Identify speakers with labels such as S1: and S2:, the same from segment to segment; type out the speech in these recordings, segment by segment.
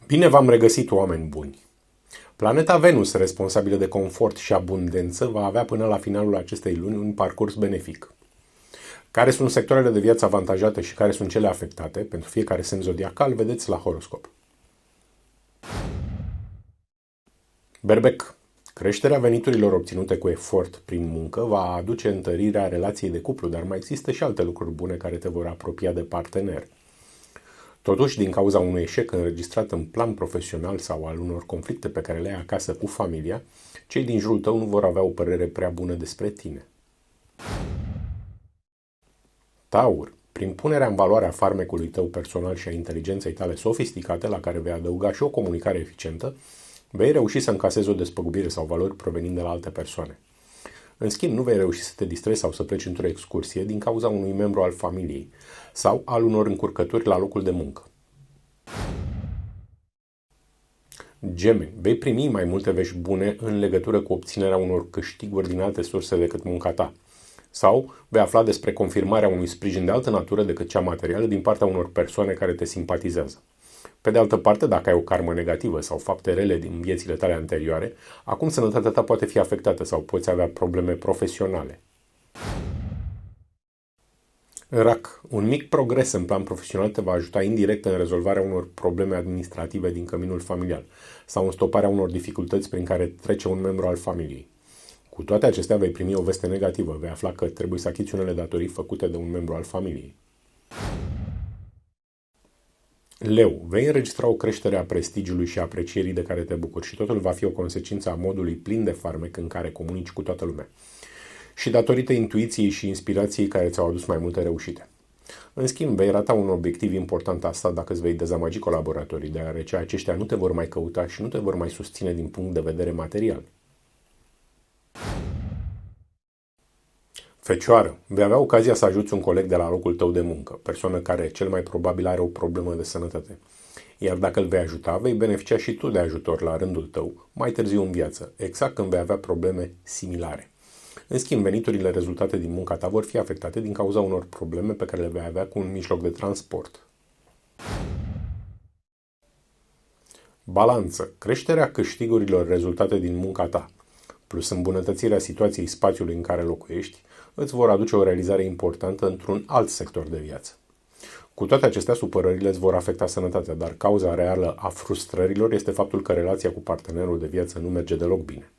S1: Bine v-am regăsit, oameni buni! Planeta Venus, responsabilă de confort și abundență, va avea până la finalul acestei luni un parcurs benefic. Care sunt sectoarele de viață avantajate și care sunt cele afectate pentru fiecare semn zodiacal, vedeți la horoscop. Berbec. Creșterea veniturilor obținute cu efort prin muncă va aduce întărirea relației de cuplu, dar mai există și alte lucruri bune care te vor apropia de partener. Totuși, din cauza unui eșec înregistrat în plan profesional sau al unor conflicte pe care le ai acasă cu familia, cei din jurul tău nu vor avea o părere prea bună despre tine. Taur. Prin punerea în valoare a farmecului tău personal și a inteligenței tale sofisticate, la care vei adăuga și o comunicare eficientă, vei reuși să încasezi o despăgubire sau valori provenind de la alte persoane. În schimb, nu vei reuși să te distrezi sau să pleci într-o excursie din cauza unui membru al familiei sau al unor încurcături la locul de muncă. Gemeni, vei primi mai multe vești bune în legătură cu obținerea unor câștiguri din alte surse decât munca ta. Sau vei afla despre confirmarea unui sprijin de altă natură decât cea materială din partea unor persoane care te simpatizează. Pe de altă parte, dacă ai o karmă negativă sau fapte rele din viețile tale anterioare, acum sănătatea ta poate fi afectată sau poți avea probleme profesionale. Rac. Un mic progres în plan profesional te va ajuta indirect în rezolvarea unor probleme administrative din căminul familial sau în stoparea unor dificultăți prin care trece un membru al familiei. Cu toate acestea, vei primi o veste negativă, vei afla că trebuie să achiți unele datorii făcute de un membru al familiei. Leu, vei înregistra o creștere a prestigiului și aprecierii de care te bucuri și totul va fi o consecință a modului plin de farmec în care comunici cu toată lumea. Și datorită intuiției și inspirației care ți-au adus mai multe reușite. În schimb, vei rata un obiectiv important asta dacă îți vei dezamăgi colaboratorii, deoarece aceștia nu te vor mai căuta și nu te vor mai susține din punct de vedere material. Fecioară, vei avea ocazia să ajuți un coleg de la locul tău de muncă, persoană care cel mai probabil are o problemă de sănătate. Iar dacă îl vei ajuta, vei beneficia și tu de ajutor la rândul tău, mai târziu în viață, exact când vei avea probleme similare. În schimb, veniturile rezultate din munca ta vor fi afectate din cauza unor probleme pe care le vei avea cu un mijloc de transport. Balanță. Creșterea câștigurilor rezultate din munca ta, plus îmbunătățirea situației spațiului în care locuiești, îți vor aduce o realizare importantă într-un alt sector de viață. Cu toate acestea, supărările îți vor afecta sănătatea, dar cauza reală a frustrărilor este faptul că relația cu partenerul de viață nu merge deloc bine.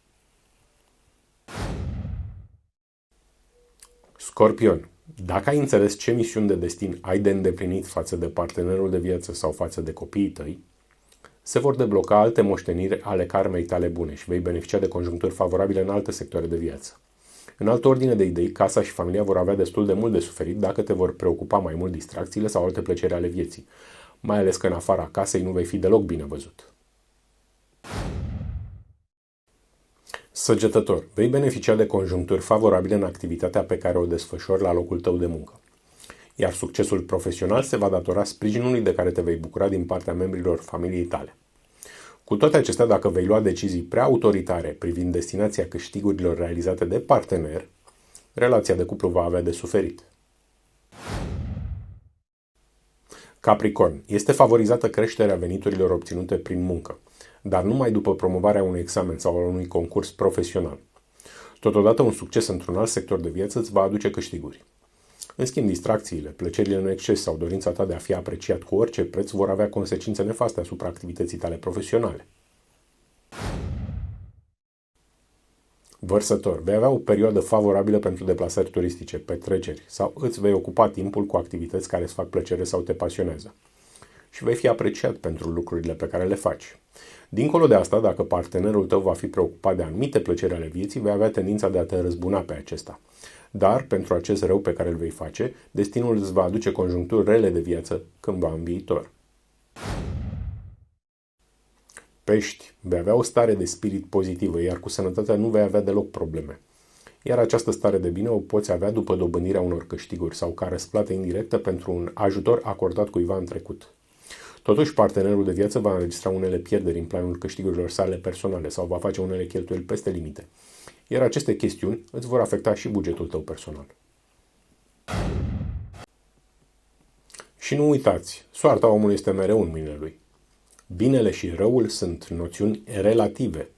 S1: Scorpion, dacă ai înțeles ce misiuni de destin ai de îndeplinit față de partenerul de viață sau față de copiii tăi, se vor debloca alte moșteniri ale karmei tale bune și vei beneficia de conjuncturi favorabile în alte sectoare de viață. În altă ordine de idei, casa și familia vor avea destul de mult de suferit dacă te vor preocupa mai mult distracțiile sau alte plăceri ale vieții, mai ales că în afara casei nu vei fi deloc bine văzut. Săgetător, vei beneficia de conjuncturi favorabile în activitatea pe care o desfășori la locul tău de muncă. Iar succesul profesional se va datora sprijinului de care te vei bucura din partea membrilor familiei tale. Cu toate acestea, dacă vei lua decizii prea autoritare privind destinația câștigurilor realizate de partener, relația de cuplu va avea de suferit. Capricorn, este favorizată creșterea veniturilor obținute prin muncă, dar numai după promovarea unui examen sau al unui concurs profesional. Totodată, un succes într-un alt sector de viață îți va aduce câștiguri. În schimb, distracțiile, plăcerile în exces sau dorința ta de a fi apreciat cu orice preț vor avea consecințe nefaste asupra activității tale profesionale. Vărsător, vei avea o perioadă favorabilă pentru deplasări turistice, petreceri sau îți vei ocupa timpul cu activități care îți fac plăcere sau te pasionează. Și vei fi apreciat pentru lucrurile pe care le faci. Dincolo de asta, dacă partenerul tău va fi preocupat de anumite plăceri ale vieții, vei avea tendința de a te răzbuna pe acesta. Dar, pentru acest rău pe care îl vei face, destinul îți va aduce conjuncturi rele de viață cândva în viitor. Pești, vei avea o stare de spirit pozitivă, iar cu sănătatea nu vei avea deloc probleme. Iar această stare de bine o poți avea după dobândirea unor câștiguri sau ca răsplată indirectă pentru un ajutor acordat cuiva în trecut. Totuși, partenerul de viață va înregistra unele pierderi în planul câștigurilor sale personale sau va face unele cheltuieli peste limite. Iar aceste chestiuni îți vor afecta și bugetul tău personal. Și nu uitați, soarta omului este mereu în mâinile lui. Binele și răul sunt noțiuni relative.